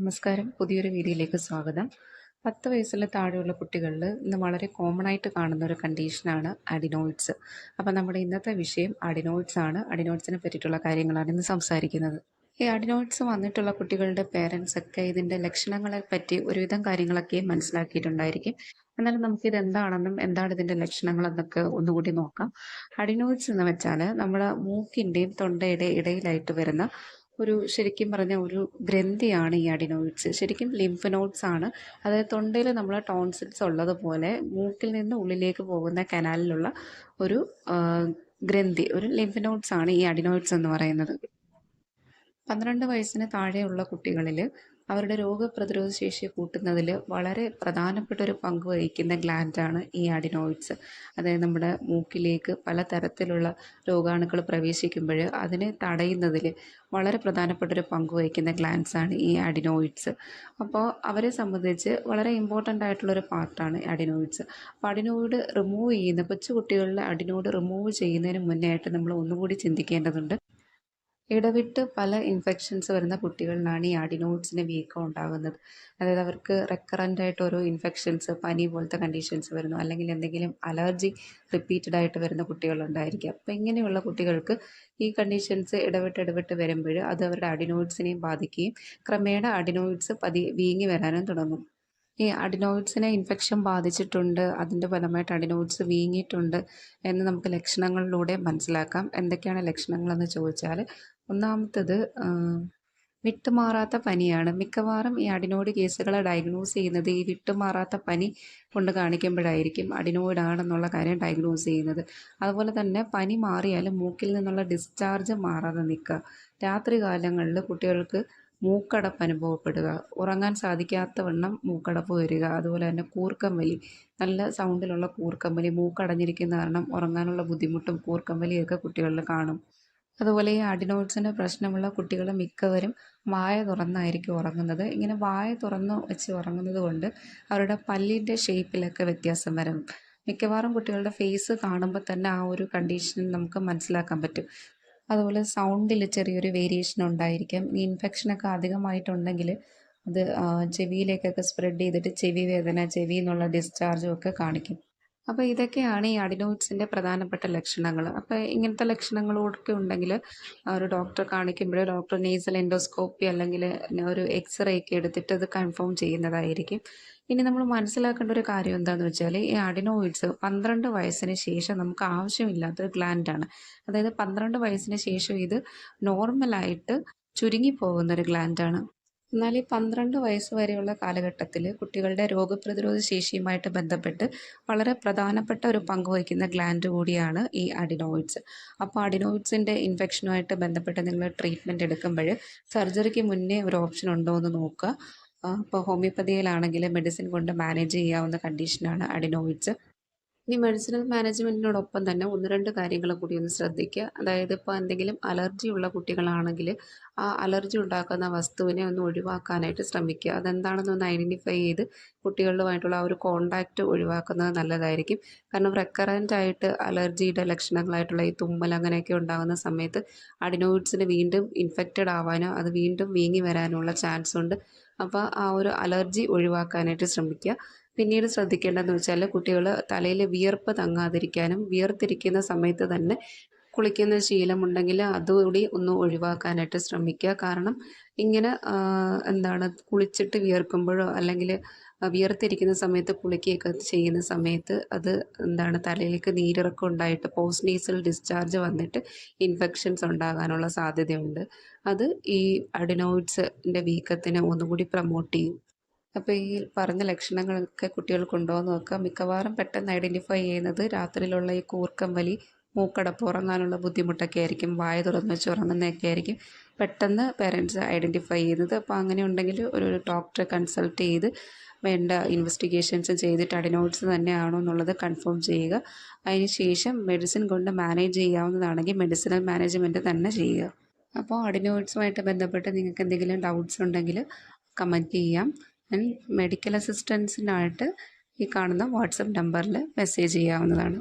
നമസ്കാരം. പുതിയൊരു വീഡിയോയിലേക്ക് സ്വാഗതം. 10 വയസ്സിൽ താഴെയുള്ള കുട്ടികളിൽ ഇന്ന് വളരെ കോമൺ ആയിട്ട് കാണുന്ന ഒരു കണ്ടീഷനാണ് അഡിനോയിഡ്സ്. അപ്പോൾ നമ്മുടെ ഇന്നത്തെ വിഷയം അഡിനോയിഡ്സ് ആണ്. അഡിനോയിഡ്സിനെ പറ്റിയിട്ടുള്ള കാര്യങ്ങളാണ് ഇന്ന് സംസാരിക്കുന്നത്. ഈ അഡിനോയിഡ്സ് വന്നിട്ടുള്ള കുട്ടികളുടെ പേരൻസ് ഒക്കെ ഇതിൻ്റെ ലക്ഷണങ്ങളെ പറ്റി ഒരുവിധം കാര്യങ്ങളൊക്കെ മനസ്സിലാക്കിയിട്ടുണ്ടായിരിക്കും. എന്നാലും നമുക്കിത് എന്താണെന്നും എന്താണ് ഇതിൻ്റെ ലക്ഷണങ്ങളെന്നൊക്കെ ഒന്നുകൂടി നോക്കാം. അഡിനോയിഡ്സ് എന്ന് വെച്ചാൽ നമ്മുടെ മൂക്കിൻ്റെയും തൊണ്ടയുടെ ഇടയിലായിട്ട് വരുന്ന ശരിക്കും പറഞ്ഞ ഒരു ഗ്രന്ഥിയാണ് ഈ അഡിനോയിഡ്സ്. ശരിക്കും ലിംഫ് നോഡ്സ് ആണ്. അതായത് തൊണ്ടയിൽ നമ്മൾ ടോൺസിൽസ് ഉള്ളതുപോലെ മൂക്കിൽ നിന്ന് ഉള്ളിലേക്ക് പോകുന്ന കനാലിലുള്ള ഒരു ഗ്രന്ഥി, ഒരു ലിംഫ് നോഡ്സ് ആണ് ഈ അഡിനോയിഡ്സ് എന്ന് പറയുന്നത്. 12 വയസ്സിന് താഴെയുള്ള കുട്ടികളിൽ അവരുടെ രോഗപ്രതിരോധ ശേഷി കൂട്ടുന്നതിൽ വളരെ പ്രധാനപ്പെട്ട ഒരു പങ്ക് വഹിക്കുന്ന ഗ്ലാൻഡാണ് ഈ അഡിനോയിഡ്സ്. അതായത് നമ്മുടെ മൂക്കിലേക്ക് പലതരത്തിലുള്ള രോഗാണുക്കൾ പ്രവേശിക്കുമ്പോൾ അതിനെ തടയുന്നതിൽ വളരെ പ്രധാനപ്പെട്ട ഒരു പങ്ക് വഹിക്കുന്ന ഗ്ലാൻഡ്സാണ് ഈ അഡിനോയിഡ്സ്. അപ്പോൾ അവരെ സംബന്ധിച്ച് വളരെ ഇമ്പോർട്ടൻ്റ് ആയിട്ടുള്ളൊരു പാർട്ടാണ് അഡിനോയിഡ്സ്. അപ്പോൾ അഡിനോയിഡ് റിമൂവ് ചെയ്യുന്ന കൊച്ചുകുട്ടികളിൽ അഡിനോയിഡ് റിമൂവ് ചെയ്യുന്നതിന് മുന്നേ ആയിട്ട് നമ്മൾ ഒന്നുകൂടി ചിന്തിക്കേണ്ടതുണ്ട്. ഇടവിട്ട് പല ഇൻഫെക്ഷൻസ് വരുന്ന കുട്ടികളിലാണ് ഈ അഡിനോയിഡ്സിന് വീക്കം ഉണ്ടാകുന്നത്. അതായത് അവർക്ക് റെക്കറൻ്റ് ആയിട്ട് ഓരോ ഇൻഫെക്ഷൻസ്, പനി പോലത്തെ കണ്ടീഷൻസ് വരുന്നു, അല്ലെങ്കിൽ എന്തെങ്കിലും അലർജി റിപ്പീറ്റഡ് ആയിട്ട് വരുന്ന കുട്ടികളുണ്ടായിരിക്കാം. അപ്പോൾ ഇങ്ങനെയുള്ള കുട്ടികൾക്ക് ഈ കണ്ടീഷൻസ് ഇടവിട്ട് വരുമ്പോൾ അത് അവരുടെ അഡിനോയിഡ്സിനെയും ബാധിക്കുകയും ക്രമേണ അഡിനോയിഡ്സ് വീങ്ങി വരാനും തുടങ്ങും. ഈ അഡിനോയിഡ്സിനെ ഇൻഫെക്ഷൻ ബാധിച്ചിട്ടുണ്ട്, അതിൻ്റെ ഫലമായിട്ട് അഡിനോയിഡ്സ് വീങ്ങിയിട്ടുണ്ട് എന്ന് നമുക്ക് ലക്ഷണങ്ങളിലൂടെ മനസ്സിലാക്കാം. എന്തൊക്കെയാണ് ലക്ഷണങ്ങളെന്ന് ചോദിച്ചാൽ, ഒന്നാമത്തത് വിട്ടുമാറാത്ത പനിയാണ്. മിക്കവാറും ഈ അഡിനോയിഡ് കേസുകളെ ഡയഗ്നോസ് ചെയ്യുന്നത് ഈ വിട്ടുമാറാത്ത പനി കൊണ്ട് കാണിക്കുമ്പോഴായിരിക്കും അഡിനോയിഡ് ആണെന്നുള്ള കാര്യം ഡയഗ്നോസ് ചെയ്യുന്നത്. അതുപോലെ തന്നെ പനി മാറിയാലും മൂക്കിൽ നിന്നുള്ള ഡിസ്ചാർജ് മാറാതെ നിൽക്കുക. രാത്രി കാലങ്ങളിൽ കുട്ടികൾക്ക് മൂക്കടപ്പ് അനുഭവപ്പെടുക, ഉറങ്ങാൻ സാധിക്കാത്ത വണ്ണം മൂക്കടപ്പ് വരിക, അതുപോലെ തന്നെ കൂർക്കം വലി, നല്ല സൗണ്ടിലുള്ള കൂർക്കം വലി, മൂക്കടഞ്ഞിരിക്കുന്ന കാരണം ഉറങ്ങാനുള്ള ബുദ്ധിമുട്ടും കൂർക്കം വലിയൊക്കെ കുട്ടികളിൽ കാണും. അതുപോലെ ഈ അഡിനോയിഡ്സിൻ്റെ പ്രശ്നമുള്ള കുട്ടികൾ മിക്കവരും വായ തുറന്നായിരിക്കും ഉറങ്ങുന്നത്. ഇങ്ങനെ വായ തുറന്ന് വെച്ച് ഉറങ്ങുന്നത് കൊണ്ട് അവരുടെ പല്ലിൻ്റെ ഷേപ്പിലൊക്കെ വ്യത്യാസം വരും. മിക്കവാറും കുട്ടികളുടെ ഫേസ് കാണുമ്പോൾ തന്നെ ആ ഒരു കണ്ടീഷൻ നമുക്ക് മനസ്സിലാക്കാൻ പറ്റും. അതുപോലെ സൗണ്ടിൽ ചെറിയൊരു വേരിയേഷൻ ഉണ്ടായിരിക്കും. ഈ ഇൻഫെക്ഷനൊക്കെ അധികമായിട്ടുണ്ടെങ്കിൽ അത് ചെവിയിലേക്കൊക്കെ സ്പ്രെഡ് ചെയ്തിട്ട് ചെവി വേദന, ചെവിയിൽ നിന്നുള്ള ഡിസ്ചാർജും ഒക്കെ കാണിക്കും. അപ്പോൾ ഇതൊക്കെയാണ് ഈ അഡിനോയിഡ്സിൻ്റെ പ്രധാനപ്പെട്ട ലക്ഷണങ്ങൾ. അപ്പോൾ ഇങ്ങനത്തെ ലക്ഷണങ്ങളൊക്കെ ഉണ്ടെങ്കിൽ ഒരു ഡോക്ടറെ കാണിക്കുമ്പോൾ ഡോക്ടർ നേസൽ എൻഡോസ്കോപ്പി അല്ലെങ്കിൽ ഒരു എക്സ്റേ ഒക്കെ എടുത്തിട്ട് അത് കൺഫേം ചെയ്യുന്നതായിരിക്കും. ഇനി നമ്മൾ മനസ്സിലാക്കേണ്ട ഒരു കാര്യം എന്താണെന്ന് വെച്ചാൽ, ഈ അഡിനോയിഡ്സ് 12 വയസ്സിന് ശേഷം നമുക്ക് ആവശ്യമില്ലാത്തൊരു ഗ്ലാൻഡാണ്. അതായത് 12 വയസ്സിന് ശേഷം ഇത് നോർമലായിട്ട് ചുരുങ്ങിപ്പോകുന്നൊരു ഗ്ലാൻഡാണ്. എന്നാൽ ഈ 12 വയസ്സ് വരെയുള്ള കാലഘട്ടത്തിൽ കുട്ടികളുടെ രോഗപ്രതിരോധ ശേഷിയുമായിട്ട് ബന്ധപ്പെട്ട് വളരെ പ്രധാനപ്പെട്ട ഒരു പങ്ക് വഹിക്കുന്ന ഗ്ലാൻഡ് കൂടിയാണ് ഈ അഡിനോയിഡ്സ്. അപ്പോൾ അഡിനോയിഡ്സിൻ്റെ ഇൻഫെക്ഷനുമായിട്ട് ബന്ധപ്പെട്ട് നിങ്ങൾ ട്രീറ്റ്മെൻറ്റ് എടുക്കുമ്പോൾ സർജറിക്ക് മുന്നേ ഒരു ഓപ്ഷൻ ഉണ്ടോ എന്ന് നോക്കുക. ഇപ്പോൾ ഹോമിയോപ്പതിയിലാണെങ്കിൽ മെഡിസിൻ കൊണ്ട് മാനേജ് ചെയ്യാവുന്ന കണ്ടീഷനാണ് അഡിനോയിഡ്സ്. ഇനി മെഡിസിനൽ മാനേജ്മെൻറ്റിനോടൊപ്പം തന്നെ 1-2 കാര്യങ്ങൾ കൂടി ഒന്ന് ശ്രദ്ധിക്കുക. അതായത് ഇപ്പോൾ എന്തെങ്കിലും അലർജി ഉള്ള കുട്ടികളാണെങ്കിൽ ആ അലർജി ഉണ്ടാക്കുന്ന വസ്തുവിനെ ഒന്ന് ഒഴിവാക്കാനായിട്ട് ശ്രമിക്കുക. അതെന്താണെന്നൊന്ന് ഐഡൻറ്റിഫൈ ചെയ്ത് കുട്ടികളുമായിട്ടുള്ള ആ ഒരു കോണ്ടാക്റ്റ് ഒഴിവാക്കുന്നത് നല്ലതായിരിക്കും. കാരണം റെക്കറൻ്റ് ആയിട്ട് അലർജിയുടെ ലക്ഷണങ്ങളായിട്ടുള്ള ഈ തുമ്മൽ അങ്ങനെയൊക്കെ ഉണ്ടാകുന്ന സമയത്ത് അഡിനോയിഡ്സിന് വീണ്ടും ഇൻഫെക്റ്റഡ് ആവാനോ അത് വീണ്ടും വീങ്ങി വരാനുള്ള ചാൻസ് ഉണ്ട്. അപ്പോൾ ആ ഒരു അലർജി ഒഴിവാക്കാനായിട്ട് ശ്രമിക്കുക. പിന്നീട് ശ്രദ്ധിക്കേണ്ടതെന്ന് വെച്ചാൽ, കുട്ടികൾ തലയിൽ വിയർപ്പ് തങ്ങാതിരിക്കാനും വിയർത്തിരിക്കുന്ന സമയത്ത് തന്നെ കുളിക്കുന്ന ശീലമുണ്ടെങ്കിൽ അതുകൂടി ഒന്ന് ഒഴിവാക്കാനായിട്ട് ശ്രമിക്കുക. കാരണം ഇങ്ങനെ കുളിച്ചിട്ട് വിയർക്കുമ്പോഴോ അല്ലെങ്കിൽ വിയർത്തിരിക്കുന്ന സമയത്ത് കുളിക്കുകയൊക്കെ ചെയ്യുന്ന സമയത്ത് അത് തലയിലേക്ക് നീരിറക്കം ഉണ്ടായിട്ട് പോസ്റ്റ് നേസൽ ഡിസ്ചാർജ് വന്നിട്ട് ഇൻഫെക്ഷൻസ് ഉണ്ടാകാനുള്ള സാധ്യതയുണ്ട്. അത് ഈ അഡിനോയിഡ്സിൻ്റെ വീക്കത്തിനെ ഒന്നുകൂടി പ്രൊമോട്ട് ചെയ്യും. അപ്പോൾ ഈ പറഞ്ഞ ലക്ഷണങ്ങളൊക്കെ കുട്ടികൾക്കുണ്ടോ എന്ന് നോക്കുക. മിക്കവാറും പെട്ടെന്ന് ഐഡൻറ്റിഫൈ ചെയ്യുന്നത് രാത്രിയിലുള്ള ഈ കൂർക്കം വലി, മൂക്കടപ്പ്, ഉറങ്ങാനുള്ള ബുദ്ധിമുട്ടൊക്കെ ആയിരിക്കും. വായ തുറന്ന് വെച്ച് ഉറങ്ങുന്നതൊക്കെ ആയിരിക്കും പെട്ടെന്ന് പേരൻസ് ഐഡൻറ്റിഫൈ ചെയ്യുന്നത്. അപ്പോൾ അങ്ങനെ ഉണ്ടെങ്കിൽ ഒരു ഡോക്ടറെ കൺസൾട്ട് ചെയ്ത് വേണ്ട ഇൻവെസ്റ്റിഗേഷൻസ് ചെയ്തിട്ട് അഡിനോയിഡ്സ് തന്നെയാണോ എന്നുള്ളത് കൺഫേം ചെയ്യുക. അതിന് ശേഷം മെഡിസിൻ കൊണ്ട് മാനേജ് ചെയ്യാവുന്നതാണെങ്കിൽ മെഡിസിനൽ മാനേജ്മെൻറ്റ് തന്നെ ചെയ്യുക. അപ്പോൾ അഡിനോയിഡ്സുമായിട്ട് ബന്ധപ്പെട്ട് നിങ്ങൾക്ക് എന്തെങ്കിലും ഡൗട്ട്സ് ഉണ്ടെങ്കിൽ കമൻറ്റ് ചെയ്യാം. മെഡിക്കൽ അസിസ്റ്റൻസിനായിട്ട് ഈ കാണുന്ന വാട്സപ്പ് നമ്പറിൽ മെസ്സേജ് ചെയ്യാവുന്നതാണ്.